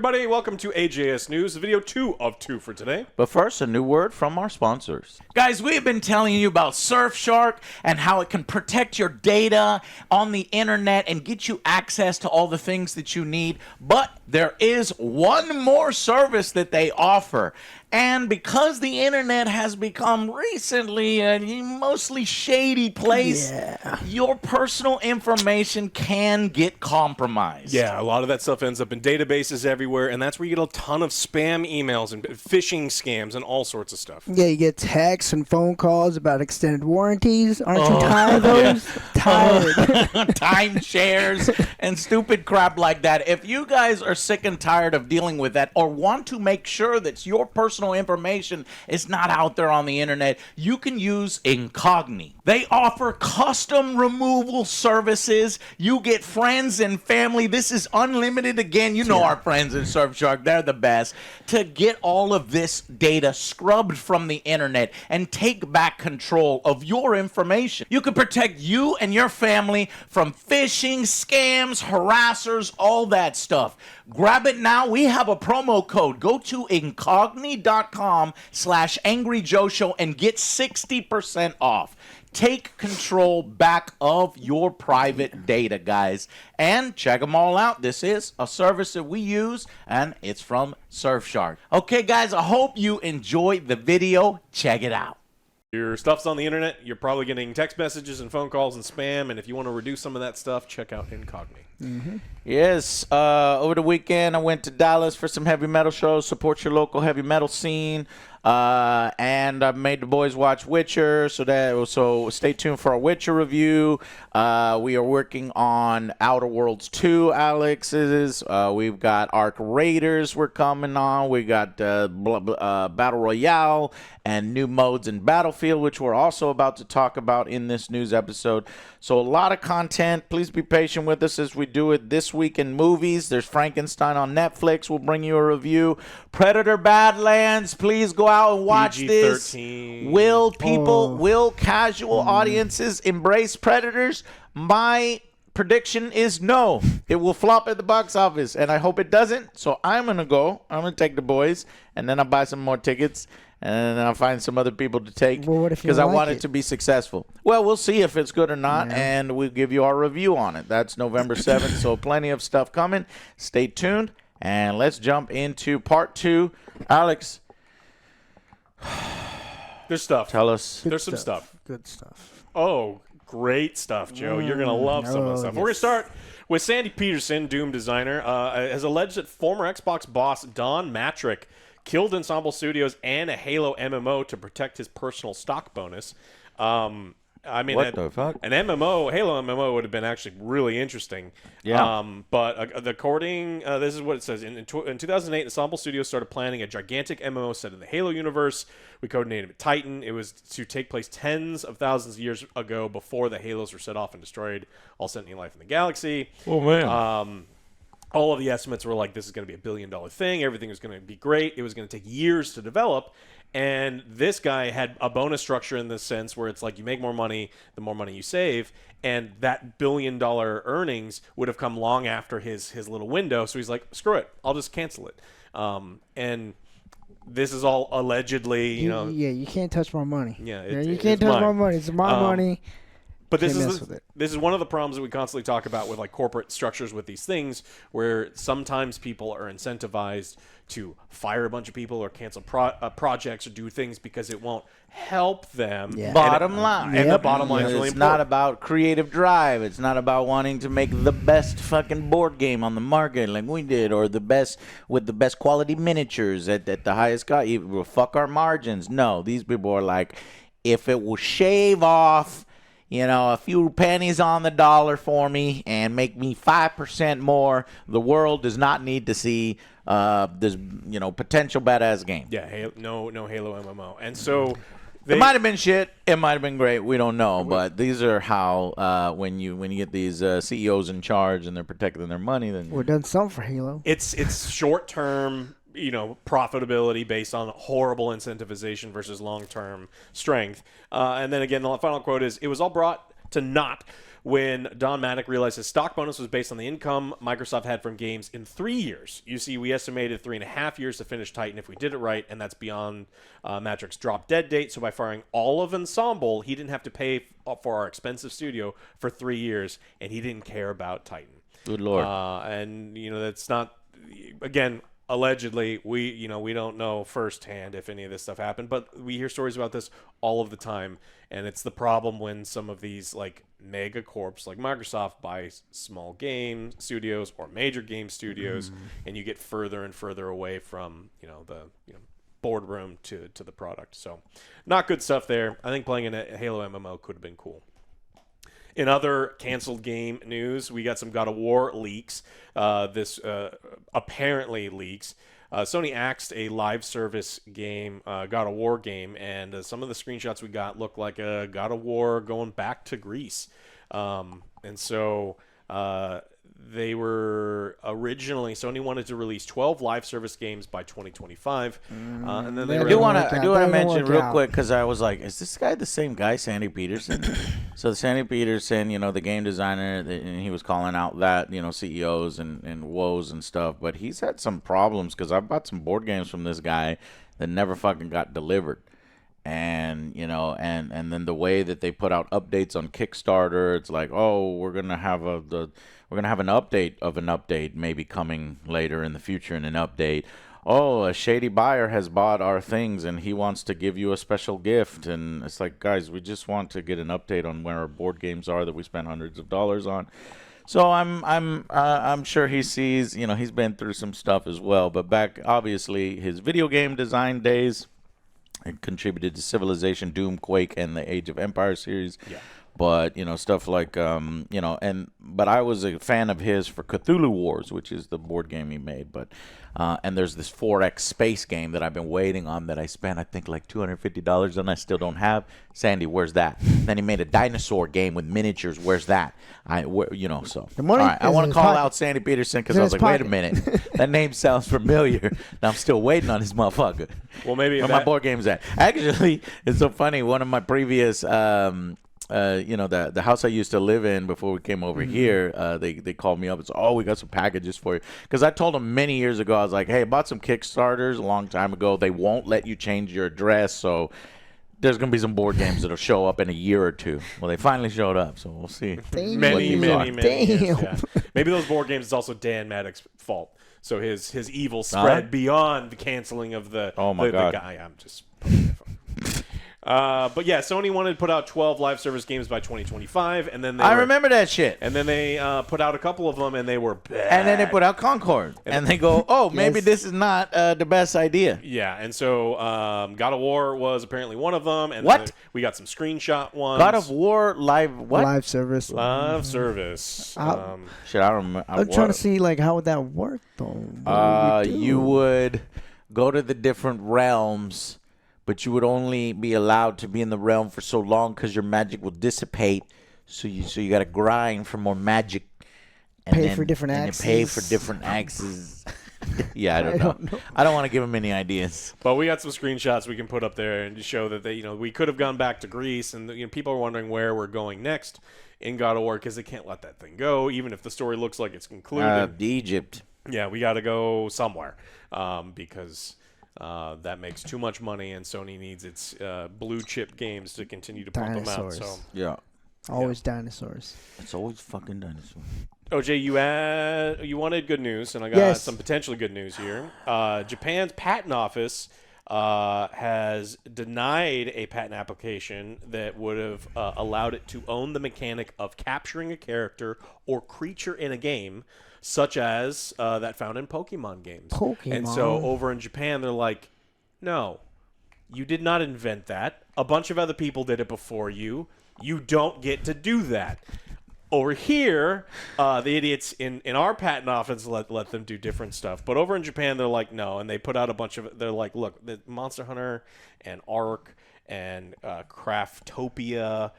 everybody. Welcome to AJS News, video 2 of 2 for today. But first, a new word from our sponsors. Guys, we have been telling you about Surfshark and how it can protect your data on the internet and get you access to all the things that you need. But there is one more service that they offer. And because the internet has become recently a mostly shady place, your personal information can get compromised. Yeah, a lot of that stuff ends up in databases everywhere, and that's where you get a ton of spam emails and phishing scams and all sorts of stuff. Yeah, you get texts and phone calls about extended warranties. Aren't you tired of those? Tired. Timeshares and stupid crap like that. If you guys are sick and tired of dealing with that or want to make sure that your personal information is not out there on the internet, you can use Incogni. They offer custom removal services. You get friends and family. This is unlimited again. You know our friends in Surfshark. They're the best. To get all of this data scrubbed from the internet and take back control of your information. You can protect you and your family from phishing, scams, harassers, all that stuff. Grab it now. We have a promo code. Go to incogni.com/angryjoeshow and get 60% off. Take control back of your private data, guys. And check them all out. This is a service that we use, and it's from Surfshark. Okay, guys, I hope you enjoyed the video. Check it out. Your stuff's on the internet. You're probably getting text messages and phone calls and spam, and if you want to reduce some of that stuff, check out Incogni. Yes, over the weekend I went to Dallas for some heavy metal shows. Support your local heavy metal scene. And I made the boys watch Witcher, so stay tuned for our Witcher review. We are working on Outer Worlds 2, Alex's. We've got Ark Raiders we're coming on. We got Battle Royale and new modes in Battlefield, which we're also about to talk about in this news episode. So a lot of content. Please be patient with us as we do it this week in movies. There's Frankenstein on Netflix. We'll bring you a review. Predator Badlands. Please go out and watch this. Will casual audiences embrace Predators? My prediction is no. It will flop at the box office, and I hope it doesn't. So I'm going to go. I'm going to take the boys, and then I'll buy some more tickets, and then I'll find some other people to take because I want it to be successful. Well, we'll see if it's good or not, and we'll give you our review on it. That's November 7th, so plenty of stuff coming. Stay tuned, and let's jump into part 2. Alex, there's stuff. tell us. There's some stuff. Good stuff. Oh, great stuff, Joe. You're going to love some of the stuff. We're going to start with Sandy Peterson, Doom designer, has alleged that former Xbox boss Don Matrick killed Ensemble Studios and a Halo MMO to protect his personal stock bonus. I mean, what the fuck? An MMO, Halo MMO would have been actually really interesting. Yeah. But according, this is what it says. In 2008, Ensemble Studios started planning a gigantic MMO set in the Halo universe. We codenamed it Titan. It was to take place tens of thousands of years ago before the Halos were set off and destroyed all sentient life in the galaxy. Oh, man. All of the estimates were like, this is going to be $1 billion thing. Everything was going to be great. It was going to take years to develop. And this guy had a bonus structure in the sense where it's like you make more money, the more money you save. And that $1 billion earnings would have come long after his little window. So he's like, screw it. I'll just cancel it. And this is all allegedly, you know. Yeah, you can't touch my money. Yeah, you can't touch my money. It's my money. But this is one of the problems that we constantly talk about with like corporate structures with these things, where sometimes people are incentivized to fire a bunch of people or cancel projects or do things because it won't help them. Yeah. Bottom line. And the bottom line is really It's important. not about creative drive. It's not about wanting to make the best fucking board game on the market like we did, or the best with the best quality miniatures at the highest cost. We'll fuck our margins. No, these people are like, if it will shave off, you know, a few pennies on the dollar for me and make me 5% more, the world does not need to see this, you know, potential badass game. Yeah, no Halo MMO. And so It might have been shit. It might have been great. We don't know. But these are how when you get these CEOs in charge and they're protecting their money, then We're done something for Halo. it's short term, you know, profitability based on horrible incentivization versus long term strength. And then again, the final quote is, "It was all brought to naught when Don Maddock realized his stock bonus was based on the income Microsoft had from games in 3 years. You see, we estimated 3.5 years to finish Titan if we did it right, and that's beyond Matrix's drop dead date. So by firing all of Ensemble, he didn't have to pay for our expensive studio for 3 years, and he didn't care about Titan. Good Lord. And that's not, again, allegedly, we don't know firsthand if any of this stuff happened, but we hear stories about this all of the time, and it's the problem when some of these like mega corps like Microsoft buy small game studios or major game studios, and you get further and further away from the boardroom to the product. So not good stuff there. I think playing in a Halo MMO could have been cool. In other canceled game news, we got some God of War leaks. This apparently leaks. Sony axed a live service game, God of War game, and some of the screenshots we got look like a God of War going back to Greece. And so they were originally, Sony wanted to release 12 live service games by 2025. And then they I were do want to That mention didn't real work quick because I was like, is this guy the same guy, Sandy Peterson? So Sandy Peterson, the game designer, and he was calling out that, CEOs and woes and stuff. But he's had some problems because I bought some board games from this guy that never fucking got delivered. And and then the way that they put out updates on Kickstarter, it's like, oh, we're gonna have an update of an update maybe coming later in the future in an update. Oh, a shady buyer has bought our things and he wants to give you a special gift. And it's like, guys, we just want to get an update on where our board games are that we spent hundreds of dollars on. So I'm sure he sees, he's been through some stuff as well. But back, obviously, his video game design days. It contributed to Civilization, Doom, Quake, and the Age of Empires series. Yeah. But, stuff like, but I was a fan of his for Cthulhu Wars, which is the board game he made. But, and there's this 4X space game that I've been waiting on that I spent, I think, like $250 on. I still don't have. Sandy, where's that? Then he made a dinosaur game with miniatures. Where's that? So. The money All right, I is want in to his call pocket. out Sandy Peterson because It's I in was his like, wait a pocket. minute. That name sounds familiar. And I'm still waiting on this motherfucker. Well, maybe Where my board game's at. Actually, it's so funny. One of my previous, the house I used to live in before we came over here, they called me up and said, oh, we got some packages for you. Because I told them many years ago, I was like, hey, I bought some Kickstarters a long time ago. They won't let you change your address, so there's going to be some board games that'll show up in a year or two. Well, they finally showed up, so we'll see. Damn. many Damn. years, yeah. Maybe those board games is also Dan Maddox's fault. So his evil spread beyond the canceling of the Oh, my God. the guy. I'm just but yeah, Sony wanted to put out 12 live service games by 2025, and then I remember that shit. And then they put out a couple of them, and they were bad. And then they put out Concord. And they go, oh, maybe this is not the best idea. Yeah, and so God of War was apparently one of them. And What? then we got some screenshot ones. God of War live what? Live service. Live service. Shit, I don't remember. I'm trying to see how would that work though. What would we do? You would go to the different realms, but you would only be allowed to be in the realm for so long because your magic will dissipate. So you got to grind for more magic. And Pay for different and axes. you pay for different axes. Yeah, I don't know. I don't want to give him any ideas. But we got some screenshots we can put up there and just show that we could have gone back to Greece, and people are wondering where we're going next in God of War because they can't let that thing go, even if the story looks like it's concluded. Egypt. Yeah, we got to go somewhere because that makes too much money, and Sony needs its blue chip games to continue to pump them out. Dinosaurs. So, Yeah. Always dinosaurs. It's always fucking dinosaurs. OJ, you wanted good news, and I got Yes. some potentially good news here. Japan's patent office has denied a patent application that would have allowed it to own the mechanic of capturing a character or creature in a game, such as that found in Pokemon games. And so over in Japan, they're like, no, you did not invent that. A bunch of other people did it before you. You don't get to do that. Over here, the idiots in our patent office let them do different stuff. But over in Japan, they're like, no. And they put out a bunch of, they're like, look, the Monster Hunter and Ark and Craftopia,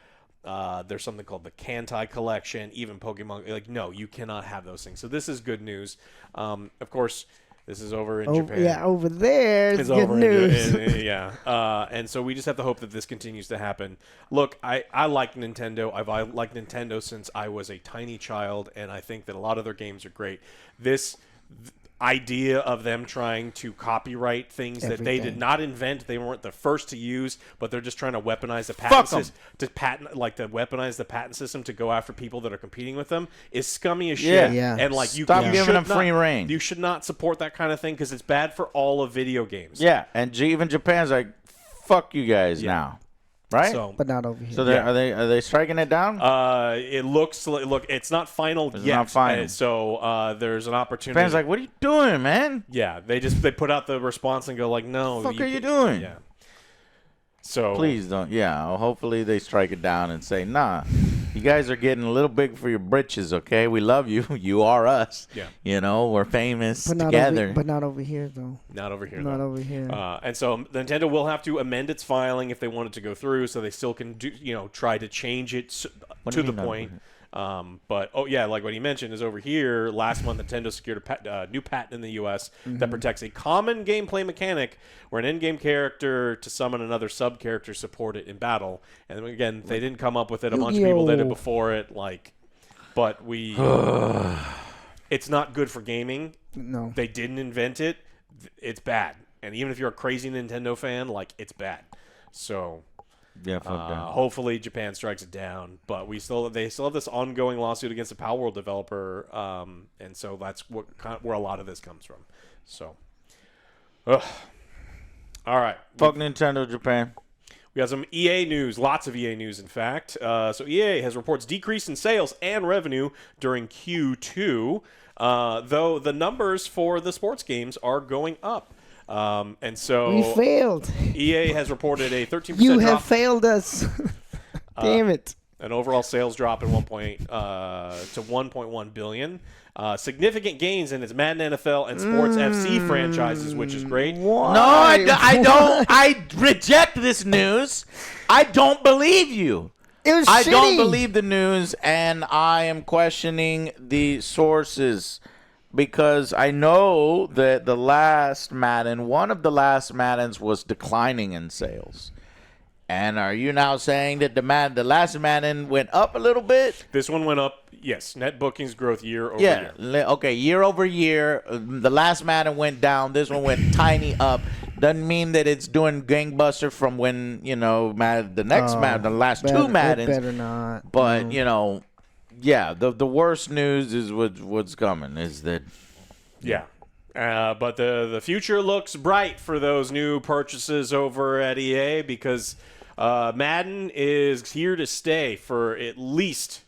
there's something called the Kantai Collection, even Pokemon. Like, no, you cannot have those things. So this is good news. Of course, This is over in Japan. Yeah, over there is It's good over news. yeah. And so we just have to hope that this continues to happen. Look, I like Nintendo. I've liked Nintendo since I was a tiny child, and I think that a lot of their games are great. This idea of them trying to copyright things that they did not invent, they weren't the first to use, but they're just trying to weaponize the patent system, weaponize the patent system to go after people that are competing with them is scummy as shit. Yeah. And like you Stop you giving should them free reign. You should not support that kind of thing because it's bad for all of video games. Yeah, and even Japan's like, fuck you guys now, right? So, But not over here. So are they striking it down? it looks like, look, it's not final yet. not final. So there's an opportunity. Japan's like, what are you doing, man? yeah, they put out the response and go like, no. What the fuck are you doing? Yeah. So Please don't. Yeah, hopefully they strike it down and say, nah, you guys are getting a little big for your britches, okay? We love you. You are us. Yeah. You know, we're famous but not together. but not over here, though. not over here. Not though. over here. And so Nintendo will have to amend its filing if they want it to go through, so they still can do, try to change it What do to you the mean not point. But like what he mentioned is over here. Last month, Nintendo secured a new patent in the U.S. that protects a common gameplay mechanic where an in-game character to summon another sub-character support it in battle. And again, they didn't come up with it. A bunch of people did it before it. But we, it's not good for gaming. No. They didn't invent it. It's bad. And even if you're a crazy Nintendo fan, it's bad. So. Yeah, fuck that. Hopefully Japan strikes it down, but they still have this ongoing lawsuit against a Power World developer, and so that's where a lot of this comes from. So, all right, Fuck Nintendo Japan. we got some EA news, lots of EA news, in fact. So EA has reports decrease in sales and revenue during Q2, though the numbers for the sports games are going up. And so We failed. EA has reported a 13% You drop. have failed us. Damn it. An overall sales drop in to 1.1 billion. Significant gains in its Madden NFL and Sports FC franchises, which is great. Why? No, I don't. I reject this news. I don't believe you. It was I don't shitty. believe the news, and I am questioning the sources because I know that the last Madden, one of the last Maddens, was declining in sales. And are you now saying that the last Madden went up a little bit? This one went up, yes. Net bookings growth year over Yeah. year. Okay, year over year. The last Madden went down. This one went tiny up. Doesn't mean that it's doing gangbuster from when, the next Madden, the last two Maddens. Better not. But, yeah, the worst news is what's coming is that. Yeah. But the future looks bright for those new purchases over at EA because Madden is here to stay for at least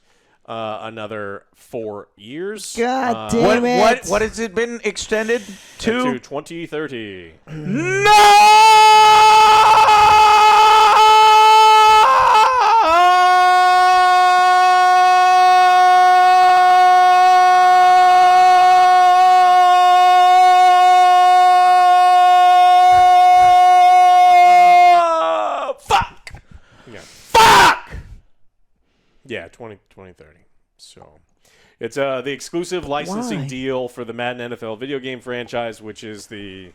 another 4 years. God damn it. What has it been extended To to? 2030. Yeah, 2030. So it's the exclusive licensing Why? deal for the Madden NFL video game franchise, which is Fracking!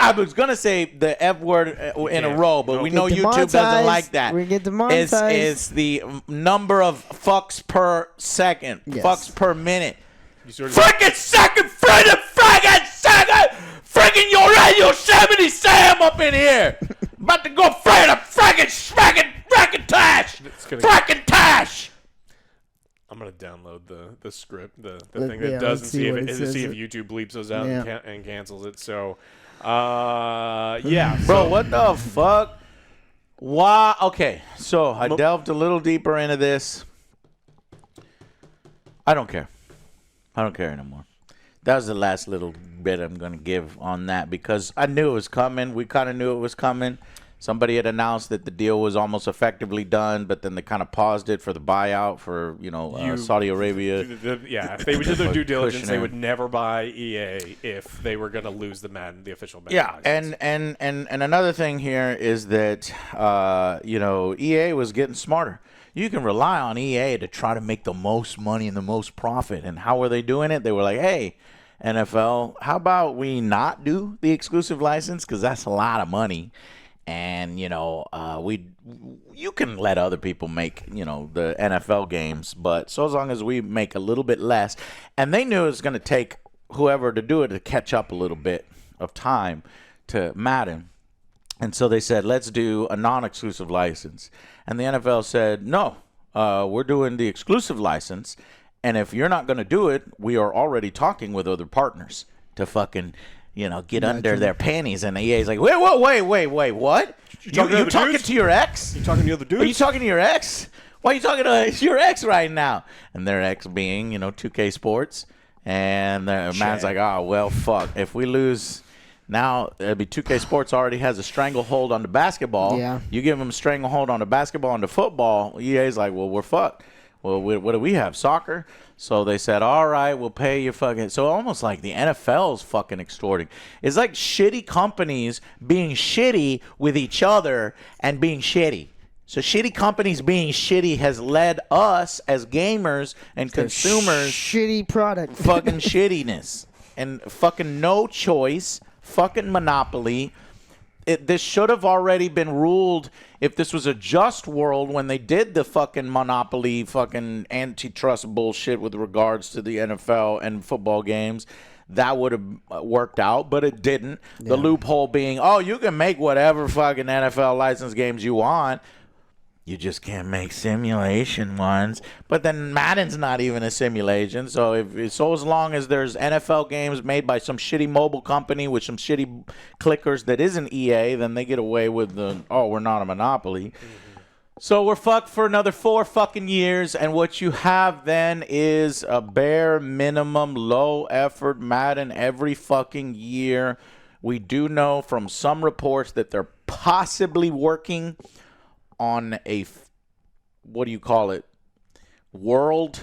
I was gonna say the F word in a row, but we know Get YouTube doesn't demonetized. like that. We get demonetized. It's the number of fucks per second, Yes. fucks per minute. you sort of Frickin' second, frickin' second, frickin' your Radio 70 Sam up in here. About to go frickin' tash. gonna- Frickin' tash. I'm gonna download the script, the Let- thing that yeah, does, let's and see see what if it says. YouTube bleeps those out Yeah. and cancels it. So, yeah, Bro, so- what the fuck? Why? Okay, so I delved a little deeper into this. I don't care. I don't care anymore. That was the last little bit I'm going to give on that because I knew it was coming. We kind of knew it was coming. Somebody had announced that the deal was almost effectively done, but then they kind of paused it for the buyout for, Saudi Arabia. Yeah, if they did their due diligence, they Kushner. would never buy EA if they were going to lose the official Madden Yeah, license. and another thing here is that EA was getting smarter. you can rely on EA to try to make the most money and the most profit. And how were they doing it? They were like, hey, NFL, how about we not do the exclusive license? Because that's a lot of money. And, you can let other people make, the NFL games. But so as long as we make a little bit less. And they knew it was going to take whoever to do it to catch up a little bit of time to Madden. And so they said, let's do a non-exclusive license. And the NFL said, no, we're doing the exclusive license. And if you're not going to do it, we are already talking with other partners to fucking, get under their panties. And EA's like, wait, what? You talking to your ex? You talking to the other dudes? Are you talking to your ex? Why are you talking to your ex right now? And their ex being, 2K Sports. And the man's like, oh, well, fuck. If we lose... Now, it'd be 2K Sports already has a stranglehold on the basketball. Yeah. You give them a stranglehold on the basketball and the football, EA's like, well, we're fucked. Well, what do we have? Soccer? So they said, all right, we'll pay you fucking. So almost like the NFL's fucking extorting. It's like shitty companies being shitty with each other and being shitty. So shitty companies being shitty has led us as gamers and consumers shitty product. fucking shittiness and fucking no choice. Fucking monopoly. This should have already been ruled if this was a just world when they did the fucking monopoly fucking antitrust bullshit with regards to the NFL and football games. That would have worked out, but it didn't. The loophole being, you can make whatever fucking NFL license games you want. You just can't make simulation ones. But then Madden's not even a simulation. So as long as there's NFL games made by some shitty mobile company with some shitty clickers that isn't EA, then they get away with we're not a monopoly. Mm-hmm. So we're fucked for another 4 fucking years. And what you have then is a bare minimum low effort Madden every fucking year. We do know from some reports that they're possibly working on a, what do you call it, world,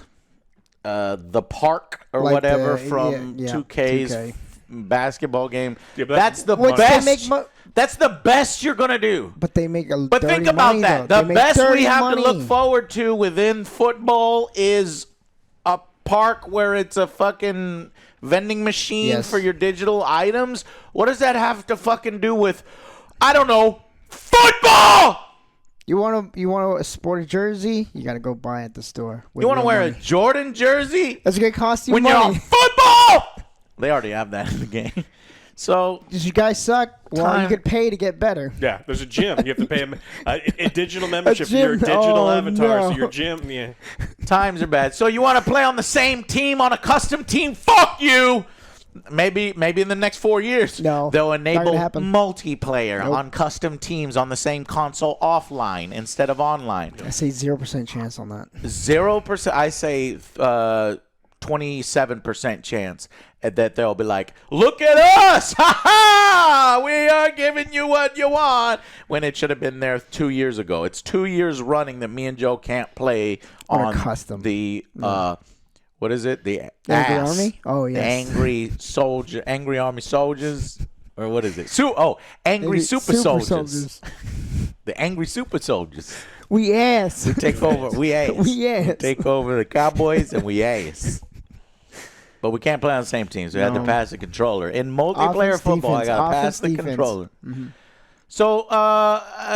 the park or like whatever from 2K's 2K. Basketball game. Yeah, that's the Which best. they make That's the best you're going to do. But they make a But think about money, that. though. The They make best we dirty have money. to look forward to within football is a park where it's a fucking vending machine for your digital items. What does that have to fucking do with, I don't know, football? You want a sporty jersey? You gotta go buy it at the store. You want to wear a Jordan jersey? That's gonna cost you when money. you're on football? They already have that in the game. So Does you guys suck? Well, you get paid to get better. Yeah, there's a gym. You have to pay a digital membership for gym? your digital Oh, avatar. no. So your gym, yeah. times are bad. So you want to play on the same team, on a custom team? Fuck you. Maybe in the next 4 years, No, they'll not enable gonna happen. multiplayer Nope. on custom teams on the same console offline instead of online. I say 0% chance on that. 0%. I say 27% chance that they'll be like, look at us! Ha ha! We are giving you what you want. When it should have been there 2 years ago. It's 2 years running that me and Joe can't play On on a custom. the what is it? The Angry ass. Army? Oh, yes. The Angry Army Soldiers, or what is it? Angry Super Soldiers. The Angry Super Soldiers. We ass. We take over. We ass. We ass. Take over the Cowboys and we ass. But we can't play on the same teams. We had to pass the controller. In multiplayer Offense, football, defense. I got to pass Offense, the defense. controller. Mm-hmm. So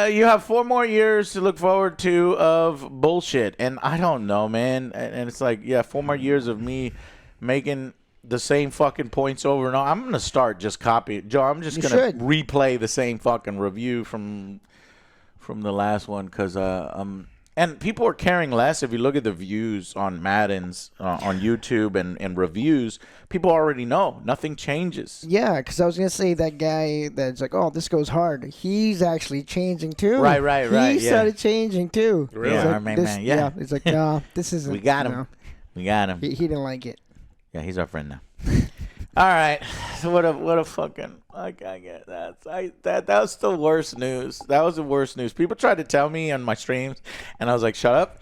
you have 4 more years to look forward to of bullshit. And I don't know, man. And it's like, 4 more years of me making the same fucking points over and over. I'm going to start just copying. Joe, I'm just going to replay the same fucking review from the last one because and people are caring less. If you look at the views on Madden's on YouTube and reviews, people already know nothing changes. Yeah, because I was gonna say that guy that's like, oh, this goes hard. He's actually changing too. Right. He started changing too. Really? He's Yeah, like, man. Yeah. It's like, no, this isn't. We got him. no. We got him. He didn't like it. Yeah, he's our friend now. All right. So what a fucking I get that. That was the worst news. That was the worst news. People tried to tell me on my streams, and I was like, shut up,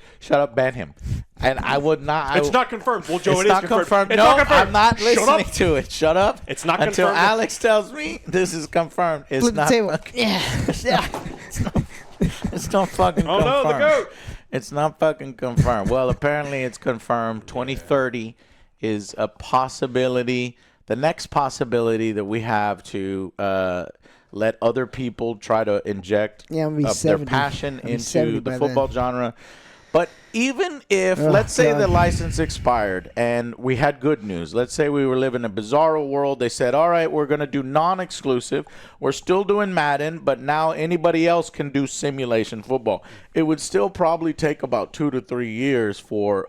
ban him. And I would not. It's not confirmed. Well, Joe, It's it is not confirmed. It's No, not confirmed. I'm not listening Shut up. to it. Shut up. It's not until confirmed. Alex tells me this is confirmed. It's Flip the not. table. Yeah. It's not fucking Oh confirmed. no, the goat. It's not fucking confirmed. Well, apparently it's confirmed. 2030 is a possibility. The next possibility that we have to let other people try to inject I'm gonna be their 70. passion I'll be into 70 the by football then. genre. But even if, Oh, let's say God. the license expired and we had good news. Let's say we were living in a bizarro world. They said, all right, we're going to do non-exclusive. We're still doing Madden, but now anybody else can do simulation football. It would still probably take about 2 to 3 years for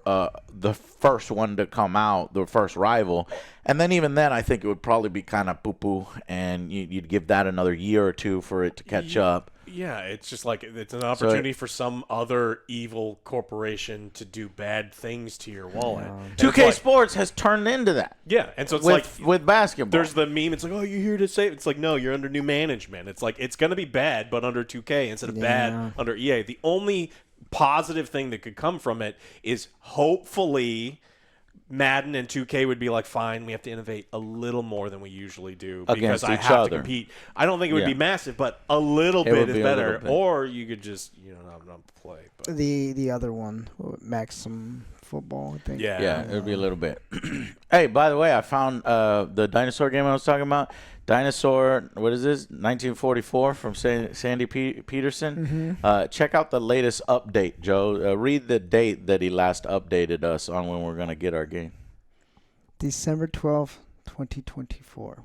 the first one to come out, the first rival. And then even then, I think it would probably be kind of poo-poo, and you'd give that another year or two for it to catch up. Yeah, it's just like it's an opportunity for some other evil corporation to do bad things to your wallet. And 2K it's like- Sports has turned into that. Yeah, and so it's With basketball. there's the meme. It's like, oh, you're here to save. It's like, no, you're under new management. It's like it's gonna be bad, but under 2K instead of bad under EA. The only positive thing that could come from it is hopefully Madden and 2K would be like, fine, we have to innovate a little more than we usually do because Against I each have other. to compete. I don't think it would be Yeah. massive, but a little It bit would is be a better. little bit. Or you could just, not play. But The other one, Maxim Football, I think. Yeah, it would be a little bit. Hey, by the way, I found the dinosaur game I was talking about. Dinosaur, what is this? 1944 from Sandy Peterson. Check out the latest update, Joe. Read the date that he last updated us on when we're going to get our game. December 12th, 2024.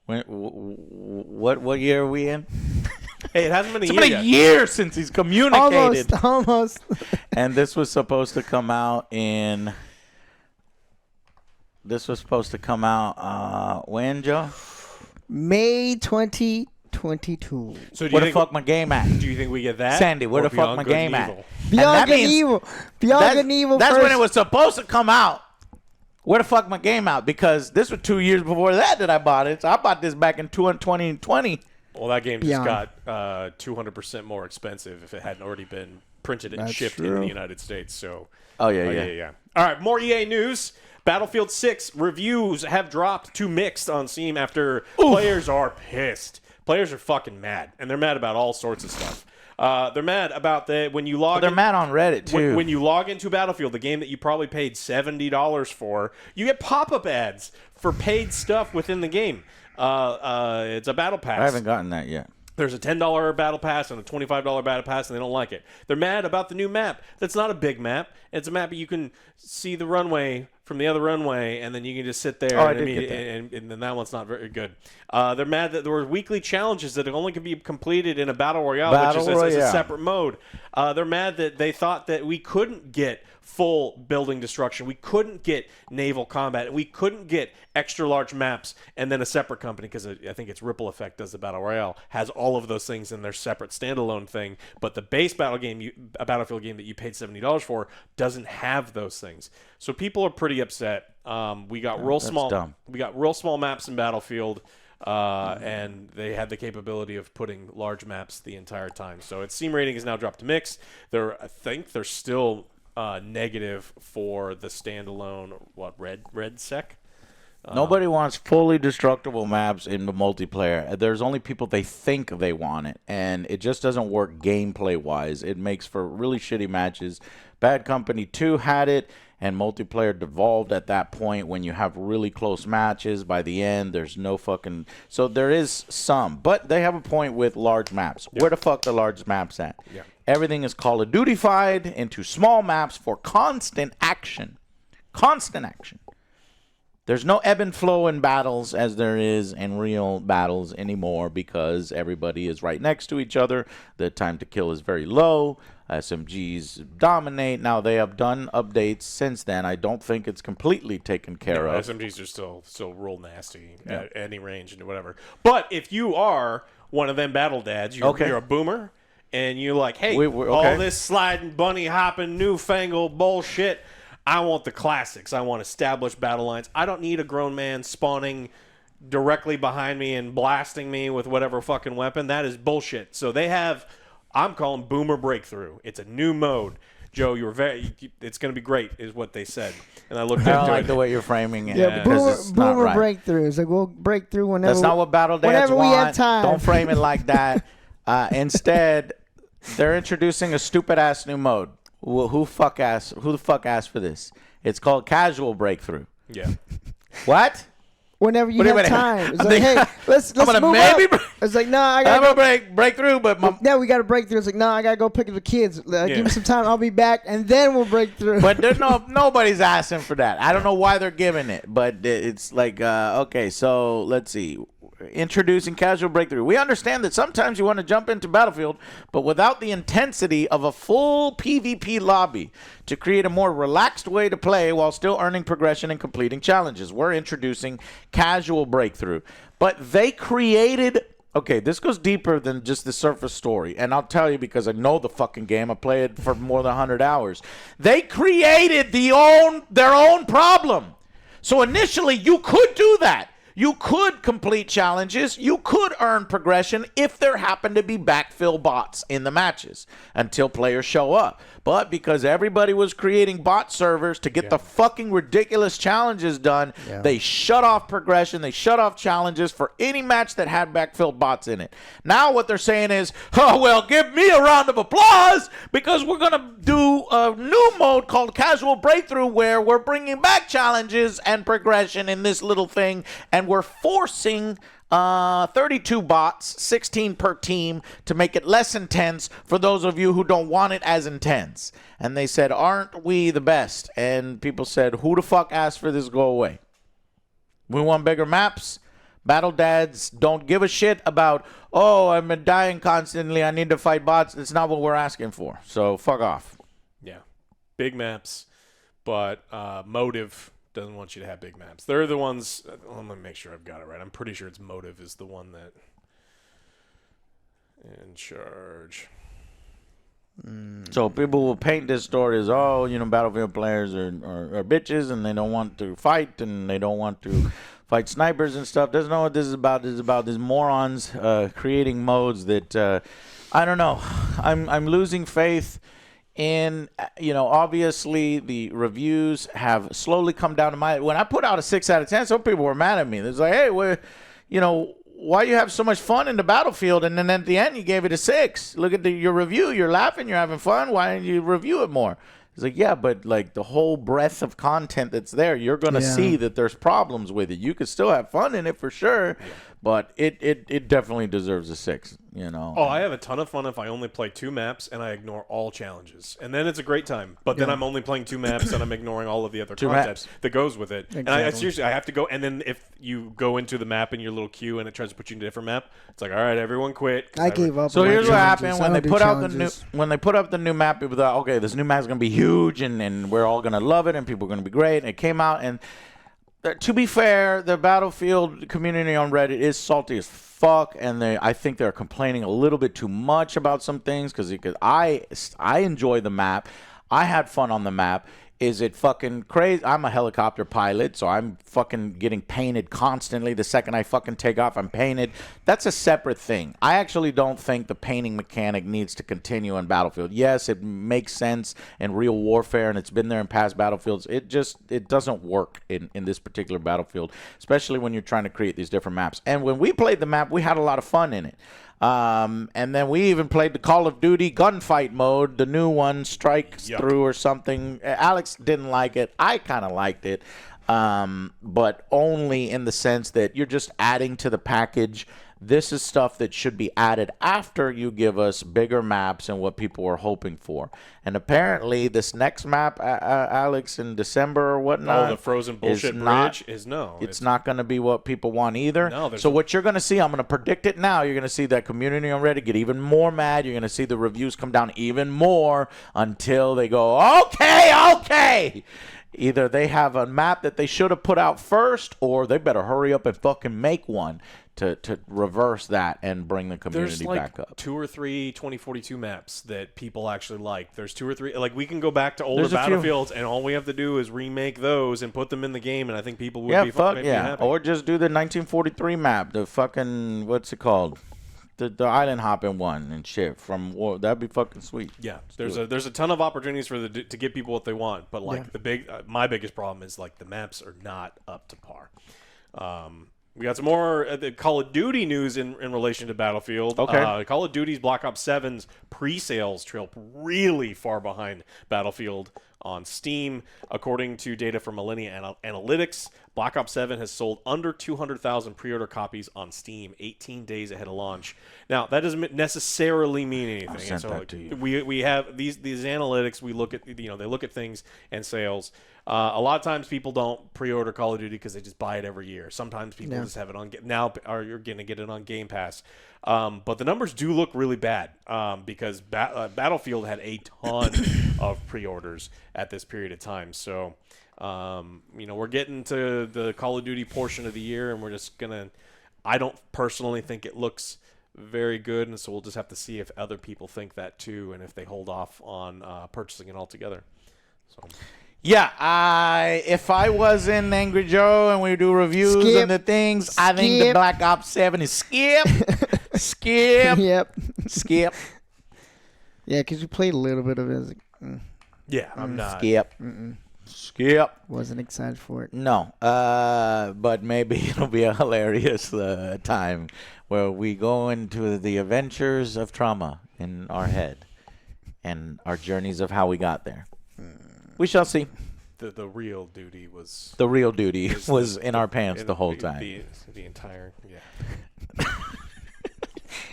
What year are we in? hey, it hasn't been a It's year been yet. a year since he's communicated. Almost. And this was supposed to come out in... This was supposed to come out when, Joe? May 2022. So do Where you the think fuck my game at? do you think we get that? Sandy, where Or the fuck Beyond my Good game and at? Evil? Beyond that Good and means- Evil. Beyond Good and Evil That's first. when it was supposed to come out. Where the fuck my game out? Because this was 2 years before that I bought it. So I bought this back in 2020. Well, that game just Beyond. got 200% more expensive if it hadn't already been printed and That's shipped in true. the United States. So, Oh, yeah. All right, more EA news. Battlefield 6 reviews have dropped to mixed on Steam after players are pissed. Players are fucking mad, and they're mad about all sorts of stuff. They're mad about when you log. They're mad on Reddit, too. When you log into Battlefield, the game that you probably paid $70 for, you get pop-up ads for paid stuff within the game. It's a battle pass. I haven't gotten that yet. There's a $10 battle pass and a $25 battle pass, and they don't like it. They're mad about the new map. That's not a big map. It's a map that you can see the runway from the other runway, and then you can just sit there. Oh, I and, did get that. and then that one's not very good. They're mad that there were weekly challenges that only can be completed in a battle royale, which is a Royale. separate mode. They're mad that they thought that we couldn't get full building destruction. We couldn't get naval combat. We couldn't get extra large maps, and then a separate company, because I think it's Ripple Effect does the battle royale, has all of those things in their separate standalone thing. But the base Battlefield game that you paid $70 for doesn't have those things. So people are pretty upset. We got real small. dumb. We got real small maps in Battlefield. And they had the capability of putting large maps the entire time. So its Steam rating is now dropped to mixed. I think they're still negative for the standalone red sec. Nobody wants fully destructible maps in the multiplayer. There's only people they think they want it, and it just doesn't work gameplay-wise. It makes for really shitty matches. Bad Company 2 had it, and multiplayer devolved at that point when you have really close matches. By the end, there's no fucking... So there is some, but they have a point with large maps. Where the fuck the large maps at? Yeah. Everything is Call of Duty-fied into small maps for constant action. Constant action. There's no ebb and flow in battles as there is in real battles anymore because everybody is right next to each other. The time to kill is very low. SMGs dominate. Now, they have done updates since then. I don't think it's completely taken care of. SMGs are still real nasty at any range and whatever. But if you are one of them battle dads, you're a boomer, and you're like, hey, all this sliding, bunny hopping, newfangled bullshit, I want the classics. I want established battle lines. I don't need a grown man spawning directly behind me and blasting me with whatever fucking weapon. That is bullshit. So they have, I'm calling Boomer Breakthrough. It's a new mode. Joe, it's going to be great, is what they said. And I looked into I don't it. like the way you're framing it. Yeah, because it's not boomer right. breakthrough. It's like we'll break through whenever. That's not what battle dads whenever want. we have time. Don't frame it like that. Instead, they're introducing a stupid-ass new mode. Well, who the fuck asked for this? It's called casual breakthrough. Yeah. What? Whenever you What do you have mean? time, it's I'm like, hey, thinking- let's I'm gonna move maybe up. break- It's like, nah, I I'm gotta gonna go. break through, but Yeah, we gotta break through. It's like, nah, I gotta go pick up the kids. Give me some time. I'll be back, and then we'll break through. but there's nobody's asking for that. I don't know why they're giving it, but it's like okay. So let's see. Introducing casual breakthrough. We understand that sometimes you want to jump into Battlefield, but without the intensity of a full PvP lobby to create a more relaxed way to play while still earning progression and completing challenges. We're introducing casual breakthrough. But they created... Okay, this goes deeper than just the surface story, and I'll tell you because I know the fucking game. I play it for more than 100 hours. They created their own problem. So initially, you could do that. You could complete challenges. You could earn progression if there happened to be backfill bots in the matches until players show up. But because everybody was creating bot servers to get the fucking ridiculous challenges done, they shut off progression. They shut off challenges for any match that had backfill bots in it. Now what they're saying is, oh, well, give me a round of applause because we're going to do a new mode called Casual Breakthrough where we're bringing back challenges and progression in this little thing, and we're forcing 32 bots, 16 per team, to make it less intense for those of you who don't want it as intense. And they said, aren't we the best? And people said, who the fuck asked for this to go away? We want bigger maps. Battle dads don't give a shit about, oh, I'm dying constantly, I need to fight bots. It's not what we're asking for. So fuck off. Yeah. Big maps, but Motive doesn't want you to have big maps. They're the ones... let me make sure I've got it right. I'm pretty sure it's Motive is the one that... in charge. So people will paint this story as, oh, Battlefield players are bitches and they don't want to fight and they don't want to fight snipers and stuff. Doesn't know what this is about. This is about these morons creating modes that, I don't know. I'm losing faith in, obviously the reviews have slowly come down to when I put out a 6 out of 10, some people were mad at me. It's like, hey, why you have so much fun in the Battlefield, and then at the end you gave it a 6. Look at your review. You're laughing. You're having fun. Why didn't you review it more? It's like, yeah, but like the whole breadth of content that's there, you're going to see that there's problems with it. You could still have fun in it for sure, but it definitely deserves a 6, Oh, I have a ton of fun if I only play 2 maps and I ignore all challenges. And then it's a great time. But then I'm only playing 2 maps and I'm ignoring all of the other content that goes with it. Exactly. And I seriously, I have to go. And then if you go into the map in your little queue and it tries to put you in a different map, it's like, all right, everyone quit. I gave up. So here's what happened when they put out the new map. People thought, okay, this new map is gonna be huge and we're all gonna love it and people are gonna be great. And it came out, and to be fair, the Battlefield community on Reddit is salty as fuck, and I think they're complaining a little bit too much about some things because I enjoy the map. I had fun on the map. Is it fucking crazy? I'm a helicopter pilot, so I'm fucking getting painted constantly. The second I fucking take off, I'm painted. That's a separate thing. I actually don't think the painting mechanic needs to continue in Battlefield. Yes, it makes sense in real warfare, and it's been there in past Battlefields. It doesn't work in this particular Battlefield, especially when you're trying to create these different maps. And when we played the map, we had a lot of fun in it. And then we even played the Call of Duty gunfight mode, the new one, Strikes Through or something. Alex didn't like it. I kind of liked it, but only in the sense that you're just adding to the package. This is stuff that should be added after you give us bigger maps and what people are hoping for. And apparently, this next map, Alex, in December or whatnot, the frozen bullshit bridge is no. It's not going to be what people want either. No, so what you're going to see, I'm going to predict it now. You're going to see that community on Reddit get even more mad. You're going to see the reviews come down even more until they go, okay. Either they have a map that they should have put out first, or they better hurry up and fucking make one to reverse that and bring the community back up. 2 or 3 2042 maps that people actually like. There's 2 or 3. Like, we can go back to older Battlefields, and all we have to do is remake those and put them in the game, and I think people would be happy. Or just do the 1943 map, the fucking, what's it called? The island hopping one and shit from war. That'd be fucking sweet. Yeah, there's a ton of opportunities to give people what they want, but like my biggest problem is like the maps are not up to par. We got some more the Call of Duty news in relation to Battlefield. Okay. Call of Duty's Black Ops 7's pre-sales trail really far behind Battlefield on Steam. According to data from Millennia Analytics, Black Ops 7 has sold under 200,000 pre-order copies on Steam 18 days ahead of launch. Now, that doesn't necessarily mean anything. sent So that to you. we have these analytics. We look at, they look at things and sales. A lot of times people don't pre-order Call of Duty because they just buy it every year. Sometimes people just have it on now, or you're going to get it on Game Pass. But the numbers do look really bad because Battlefield had a ton of pre-orders at this period of time. So, we're getting to the Call of Duty portion of the year, and we're just gonna. I don't personally think it looks very good, and so we'll just have to see if other people think that too, and if they hold off on purchasing it altogether. So. Yeah, if I was in Angry Joe and we do reviews Skip. and the things, I think the Skip. Black Ops 7 is skip. Skip. Yep. Skip. Yeah, because you played a little bit of it. Yeah, I'm not. Skip. Skip. Wasn't excited for it. No, but maybe it'll be a hilarious time where we go into the adventures of trauma in our head and our journeys of how we got there. We shall see. The real duty was The real duty was in our pants the whole time. The entire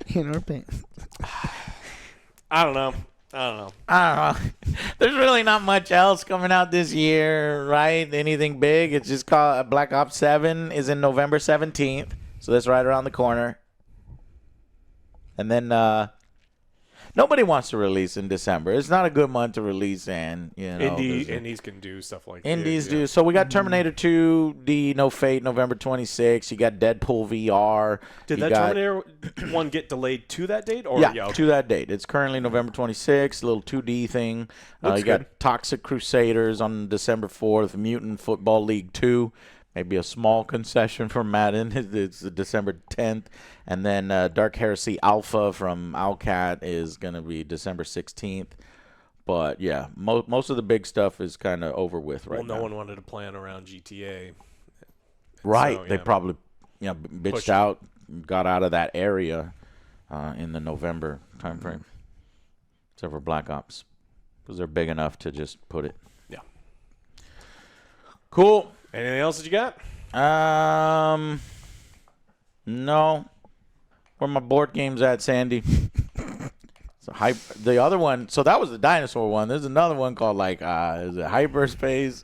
In our pants. I don't know. I don't know. There's really not much else coming out this year, right? Anything big? It's just called Black Ops 7 is in November 17th, so that's right around the corner. And then nobody wants to release in December. It's not a good month to release in. Indies can do stuff like Indies that. do. So we got Terminator 2, No Fate, November 26th. You got Deadpool VR. Did You that got- Terminator one get delayed to that date? Or Yeah, okay. to that date. It's currently November 26th, a little 2D thing. Looks you got good. Toxic Crusaders on December 4th, Mutant Football League 2, maybe a small concession for Madden. It's December 10th. And then Dark Heresy Alpha from Owlcat is going to be December 16th. But, yeah, most of the big stuff is kind of over with right now. Well, no one wanted to plan around GTA. Right. So, They yeah. probably bitched Pushed. out, got out of that area in the November timeframe. Except for Black Ops. Because they're big enough to just put it. Yeah. Cool. Anything else that you got? No. Where my board games at, Sandy? So the other one, so that was the dinosaur one. There's another one called is it Hyperspace?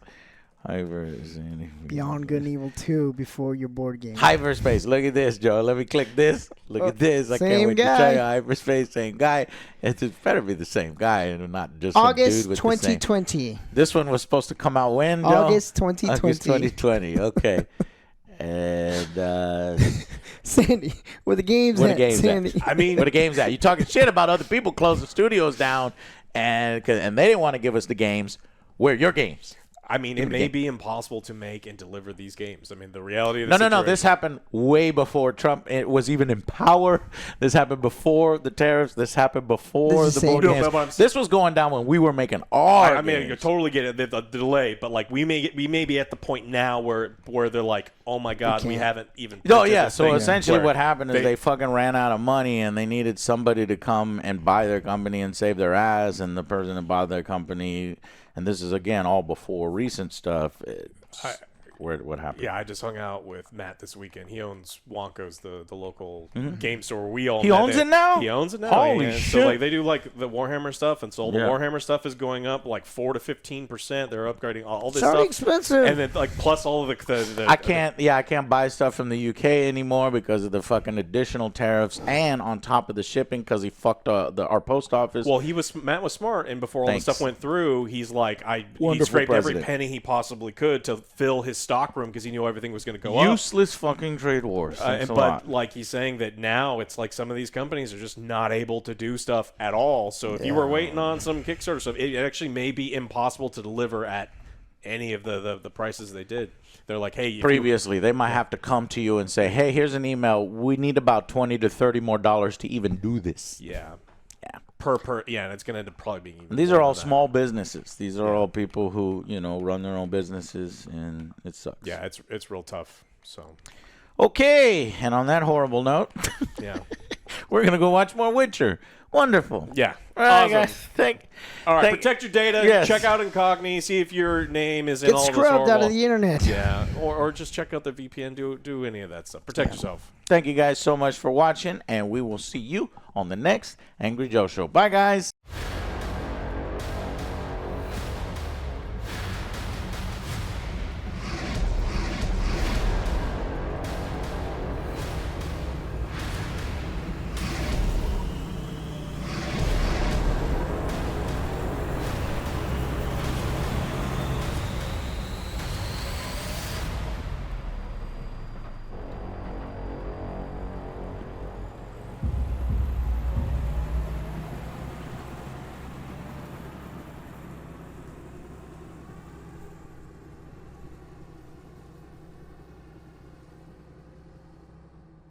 Beyond Good and Evil 2 before your board game. Hyperspace. Look at this, Joe. Let me click this. Look at this. I same can't wait guy. to tell you. Hyperspace, same guy. It better be the same guy and not just some August dude with the same. 2020. This one was supposed to come out when, Joe? August 2020. August 2020. Okay. And Sandy, where the game's Where the at, game's at. Sandy. I mean, where the game's at? You talking shit about other people closing studios down, and they didn't want to give us the games. Where are your games? it may be impossible to make and deliver these games. I mean, the reality of No. the This happened way before Trump was even in power. This happened before the tariffs. This happened before This is the board same- games. No, but I'm- This was going down when we were making our I mean, games. you totally get it, the delay, but like we may be at the point now where they're like, oh my god, we can't. haven't even. Oh printed yeah. this So thing. essentially, Where what happened is they fucking ran out of money, and they needed somebody to come and buy their company and save their ass. And the person that bought their company, and this is again all before recent stuff. What happened? Yeah, I just hung out with Matt this weekend. He owns Wonko's, the local game store. We all He met owns there. it now? He owns it now. Holy yeah. shit. So like they do like the Warhammer stuff, and so all the Yeah. Warhammer stuff is going up like 4 to 15%. They're upgrading all this It's already stuff, expensive. and then like plus all of the I can't buy stuff from the UK anymore because of the fucking additional tariffs and on top of the shipping because he fucked our post office. Well, Matt was smart, and before all Thanks. the stuff went through, he's like, he Wonderful scraped every president. penny he possibly could to fill his stock room because he knew everything was going to go up. Useless fucking trade wars. Thanks a lot. But like he's saying that now it's like some of these companies are just not able to do stuff at all. So if you were waiting on some Kickstarter stuff, it actually may be impossible to deliver at any of the prices they did. They're like, hey, if you- Previously, they might have to come to you and say, "Hey, here's an email. We need about $20 to $30 more to even do this." yeah, Yeah. and it's gonna end up probably being. Even These more are all than that. small businesses. These are all people who run their own businesses, and it sucks. Yeah, it's real tough. So Okay, and on that horrible note, Yeah. we're gonna go watch more Witcher. Wonderful. Yeah. All right, Awesome. guys. All right. thank- Protect your data. Yes. Check out Incogni. See if your name is in Get all this scrubbed horrible. out of the internet. Yeah. Or just check out the VPN. Do any of that stuff. Protect yourself. Thank you guys so much for watching, and we will see you on the next Angry Joe Show. Bye, guys.